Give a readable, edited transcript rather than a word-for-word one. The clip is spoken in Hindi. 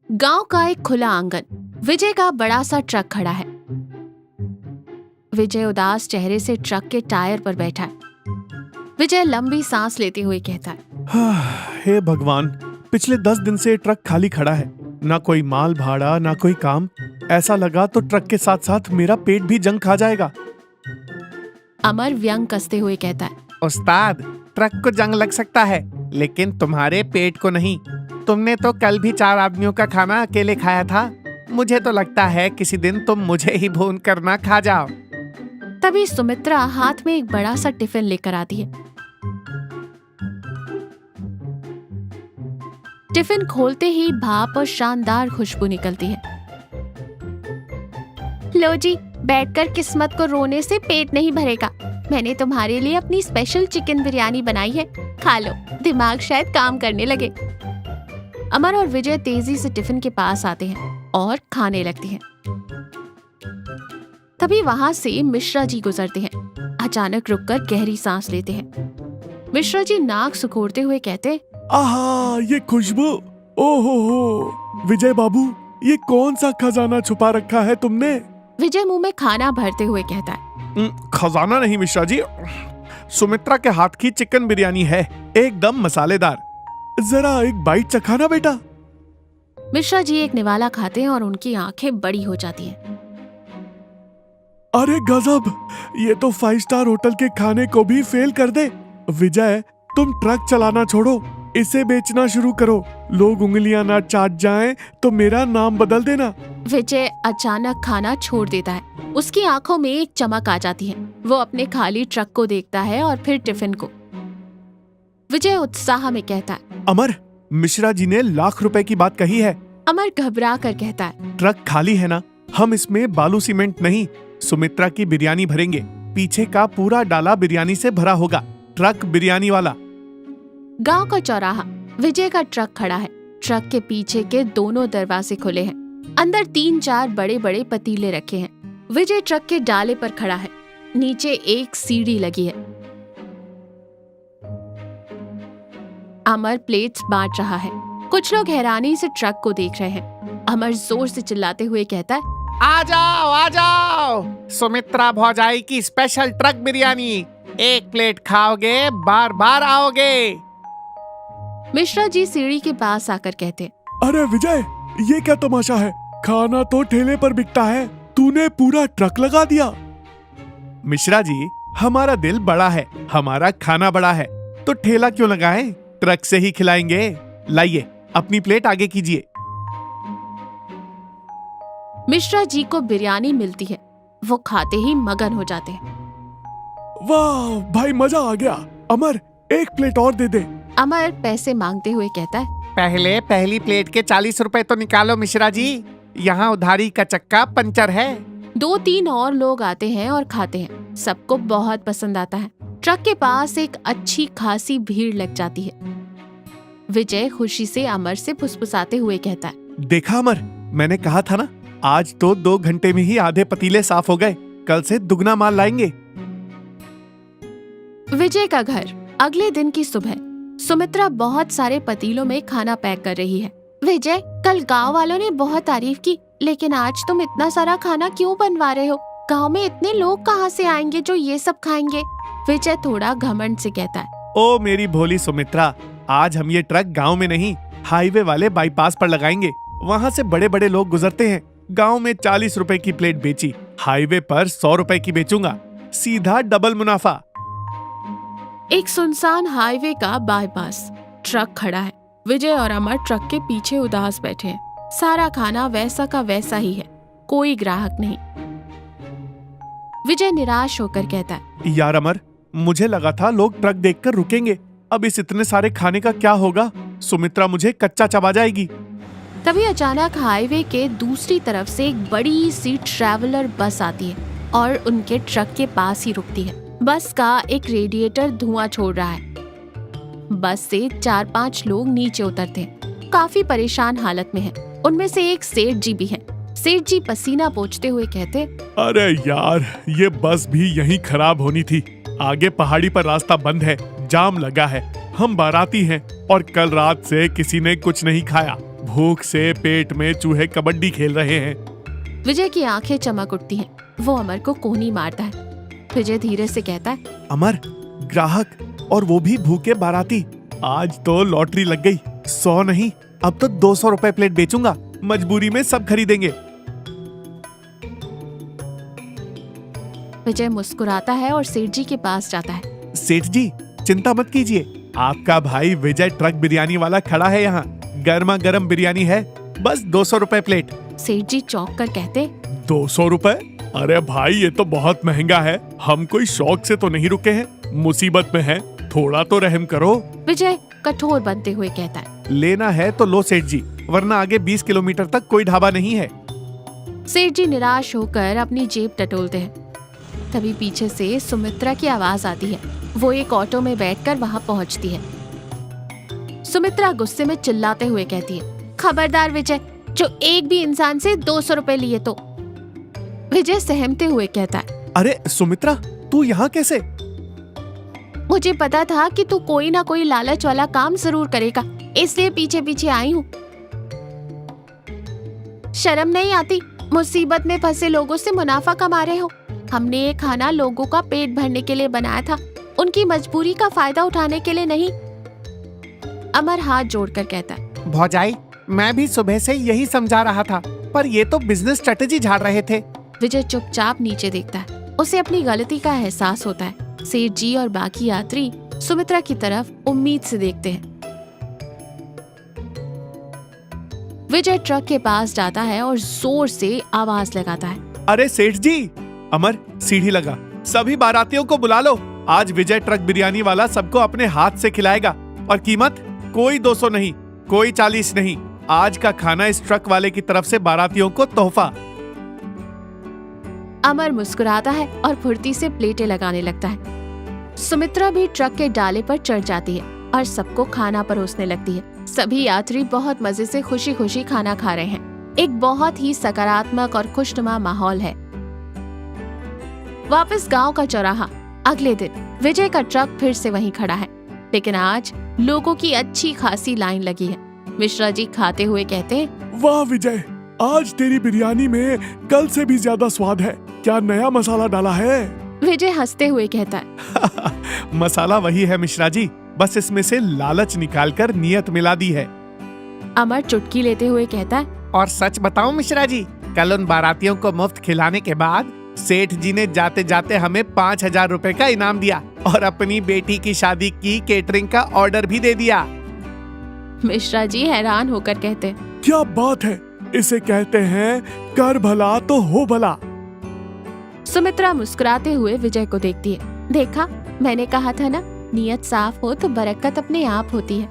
गांव का एक खुला आंगन। विजय का बड़ा सा ट्रक खड़ा है। विजय उदास चेहरे से ट्रक के टायर पर बैठा है। विजय लंबी सांस लेते हुए कहता है, हे भगवान, पिछले 10 दिन से ट्रक खाली खड़ा है। ना कोई माल भाड़ा, ना कोई काम। ऐसा लगा तो ट्रक के साथ साथ मेरा पेट भी जंग खा जाएगा। अमर व्यंग कसते हुए कहता है, उस्ताद, ट्रक को जंग लग सकता है, लेकिन तुम्हारे पेट को नहीं। तुमने तो कल भी 4 आदमियों का खाना अकेले खाया था। मुझे तो लगता है किसी दिन तुम मुझे ही भून कर ना खा जाओ। तभी सुमित्रा हाथ में एक बड़ा सा टिफिन लेकर आती है। टिफिन खोलते ही भाप और शानदार खुशबू निकलती है। लो जी, बैठकर किस्मत को रोने से पेट नहीं भरेगा। मैंने तुम्हारे लिए अपनी स्पेशल चिकन बिरयानी बनाई है, खा लो, दिमाग शायद काम करने लगे। अमर और विजय तेजी से टिफिन के पास आते हैं और खाने लगते हैं। तभी वहां से मिश्रा जी गुजरते हैं। अचानक रुककर गहरी सांस लेते हैं। मिश्रा जी नाक सुखोरते हुए कहते, आहा, ये खुशबू! ओहो, विजय बाबू, ये कौन सा खजाना छुपा रखा है तुमने? विजय मुंह में खाना भरते हुए कहता है, खजाना नहीं मिश्रा जी, सुमित्रा के हाथ की चिकन बिरयानी है, एकदम मसालेदार। जरा एक बाइट चखाना बेटा। मिश्रा जी एक निवाला खाते हैं और उनकी आंखें बड़ी हो जाती हैं। अरे गजब, ये तो 5 स्टार होटल के खाने को भी फेल कर दे। विजय, तुम ट्रक चलाना छोड़ो, इसे बेचना शुरू करो। लोग उंगलियां ना चाट जाएं तो मेरा नाम बदल देना। विजय अचानक खाना छोड़ देता है। उसकी आंखों में एक चमक आ जाती है। वो अपने खाली ट्रक को देखता है और फिर टिफिन को। विजय उत्साह में कहता है, अमर, मिश्रा जी ने लाख रुपए की बात कही है। अमर घबरा कर कहता है, ट्रक खाली है ना, हम इसमें बालू सीमेंट नहीं, सुमित्रा की बिरयानी भरेंगे। पीछे का पूरा डाला बिरयानी से भरा होगा, ट्रक बिरयानी वाला। गांव का चौराहा। विजय का ट्रक खड़ा है। ट्रक के पीछे के दोनों दरवाजे खुले हैं। अंदर 3-4 बड़े बड़े पतीले रखे हैं। विजय ट्रक के डाले पर खड़ा है। नीचे एक सीढ़ी लगी है। अमर प्लेट्स बांट रहा है। कुछ लोग हैरानी से ट्रक को देख रहे हैं। अमर जोर से चिल्लाते हुए कहता है, आ जाओ, आ जाओ, सुमित्रा भौजाई की स्पेशल ट्रक बिरयानी। एक प्लेट खाओगे, बार बार आओगे। मिश्रा जी सीढ़ी के पास आकर कहते, अरे विजय, ये क्या तमाशा है? खाना तो ठेले पर बिकता है, तूने पूरा ट्रक लगा दिया। मिश्रा जी, हमारा दिल बड़ा है, हमारा खाना बड़ा है, तो ठेला क्यों लगाएं? ट्रक से ही खिलाएंगे। लाइए, अपनी प्लेट आगे कीजिए। मिश्रा जी को बिरयानी मिलती है। वो खाते ही मगन हो जाते हैं। वाह भाई, मजा आ गया। अमर, एक प्लेट और दे दे। अमर पैसे मांगते हुए कहता है, पहले पहली प्लेट के 40 रुपए तो निकालो मिश्रा जी, यहाँ उधारी का चक्का पंचर है। 2-3 और लोग आते हैं और खाते हैं। सबको बहुत पसंद आता है। ट्रक के पास एक अच्छी खासी भीड़ लग जाती है। विजय खुशी से अमर से फुसफुसाते हुए कहता है, देखा अमर, मैंने कहा था ना, आज तो 2 घंटे में ही आधे पतीले साफ हो गए। कल से दुगना माल लाएंगे। विजय का घर। अगले दिन की सुबह सुमित्रा बहुत सारे पतीलों में खाना पैक कर रही है। विजय, कल गांव वालों ने बहुत तारीफ की, लेकिन आज तुम इतना सारा खाना क्यों बनवा रहे हो? गांव में इतने लोग कहाँ से आएंगे जो ये सब खाएंगे? विजय थोड़ा घमंड से कहता है, ओ मेरी भोली सुमित्रा, आज हम ये ट्रक गांव में नहीं, हाईवे वाले बाईपास पर लगाएंगे। वहाँ से बड़े बड़े लोग गुजरते हैं। गांव में 40 रुपए की प्लेट बेची, हाईवे पर 100 रुपए की बेचूंगा, सीधा डबल मुनाफा। एक सुनसान हाईवे का बाईपास। ट्रक खड़ा है। विजय और अमर ट्रक के पीछे उदास बैठे हैं। सारा खाना वैसा का वैसा ही है, कोई ग्राहक नहीं। विजय निराश होकर कहता है, यार अमर, मुझे लगा था लोग ट्रक देखकर रुकेंगे। अब इस इतने सारे खाने का क्या होगा? सुमित्रा मुझे कच्चा चबा जाएगी। तभी अचानक हाईवे के दूसरी तरफ से एक बड़ी सी ट्रैवलर बस आती है और उनके ट्रक के पास ही रुकती है। बस का एक रेडिएटर धुआं छोड़ रहा है। बस से 4-5 लोग नीचे उतरते हैं। काफी परेशान हालत में हैं। उनमें से एक सेठ जी भी हैं। सेठ जी पसीना पोंछते हुए कहते, अरे यार, ये बस भी यहीं खराब होनी थी। आगे पहाड़ी पर रास्ता बंद है, जाम लगा है। हम बाराती हैं और कल रात से किसी ने कुछ नहीं खाया, भूख से पेट में चूहे कबड्डी खेल रहे हैं। विजय की आंखें चमक उठती हैं। वो अमर को कोहनी मारता है। विजय धीरे से कहता है, अमर, ग्राहक और वो भी भूखे बाराती। आज तो लॉटरी लग गई। 100 नहीं, अब तो 200 रुपए प्लेट बेचूंगा। मजबूरी में सब खरीदेंगे। विजय मुस्कुराता है और सेठ जी के पास जाता है। सेठ जी, चिंता मत कीजिए, आपका भाई विजय ट्रक बिरयानी वाला खड़ा है यहाँ। गर्मा गर्म बिरयानी है, बस 200 रुपए प्लेट। सेठ जी चौंक कर कहते, 200 रुपए? अरे भाई, ये तो बहुत महंगा है। हम कोई शौक से तो नहीं रुके हैं, मुसीबत में हैं, थोड़ा तो रहम करो। विजय कठोर बनते हुए कहता है, लेना है तो लो सेठ जी, वरना आगे 20 किलोमीटर तक कोई ढाबा नहीं है। सेठ जी निराश होकर अपनी जेब टटोलते हैं। तभी पीछे से सुमित्रा की आवाज आती है। वो एक ऑटो में बैठकर वहां पहुंचती है। सुमित्रा गुस्से में चिल्लाते हुए कहती है, खबरदार विजय, जो एक भी इंसान से 200 रुपए लिए तो। विजय सहमते हुए कहता है, अरे सुमित्रा, तू यहाँ कैसे? मुझे पता था कि तू कोई ना कोई लालच वाला काम जरूर करेगा, इसलिए पीछे पीछे आई हूँ। शर्म नहीं आती? मुसीबत में फंसे लोगों से मुनाफा कमा रहे हो। हमने ये खाना लोगों का पेट भरने के लिए बनाया था, उनकी मजबूरी का फायदा उठाने के लिए नहीं। अमर हाथ जोड़कर कहता है, भौजाई, मैं भी सुबह से यही समझा रहा था, पर ये तो बिजनेस स्ट्रेटेजी झाड़ रहे थे। विजय चुपचाप नीचे देखता है। उसे अपनी गलती का एहसास होता है। सेठ जी और बाकी यात्री सुमित्रा की तरफ उम्मीद से देखते हैं। विजय ट्रक के पास जाता है और जोर से आवाज लगाता है, अरे सेठ जी! अमर, सीढ़ी लगा, सभी बारातियों को बुला लो। आज विजय ट्रक बिरयानी वाला सबको अपने हाथ से खिलाएगा। और कीमत कोई 200 नहीं, कोई 40 नहीं। आज का खाना इस ट्रक वाले की तरफ से बारातियों को तोहफा। अमर मुस्कुराता है और फुर्ती से प्लेटें लगाने लगता है। सुमित्रा भी ट्रक के डाले पर चढ़ जाती है और सबको खाना परोसने लगती है। सभी यात्री बहुत मजे से खुशी खुशी खाना खा रहे हैं। एक बहुत ही सकारात्मक और खुशनुमा माहौल है। वापस गांव का चौराहा। अगले दिन विजय का ट्रक फिर से वहीं खड़ा है, लेकिन आज लोगों की अच्छी खासी लाइन लगी है। मिश्रा जी खाते हुए कहते हैं, वाह विजय, आज तेरी बिरयानी में कल से भी ज्यादा स्वाद है। क्या नया मसाला डाला है? विजय हंसते हुए कहता है, मसाला वही है मिश्रा जी, बस इसमें से लालच निकालकर नियत मिला दी है। अमर चुटकी लेते हुए कहता है, और सच बताऊं मिश्रा जी, कल उन बारातियों को मुफ्त खिलाने के बाद सेठ जी ने जाते जाते हमें 5000 रुपए का इनाम दिया और अपनी बेटी की शादी की केटरिंग का ऑर्डर भी दे दिया। मिश्रा जी हैरान होकर कहते हैं, क्या बात है, इसे कहते हैं कर भला तो हो भला। सुमित्रा मुस्कुराते हुए विजय को देखती है। देखा, मैंने कहा था ना, नियत साफ हो तो बरकत अपने आप होती है।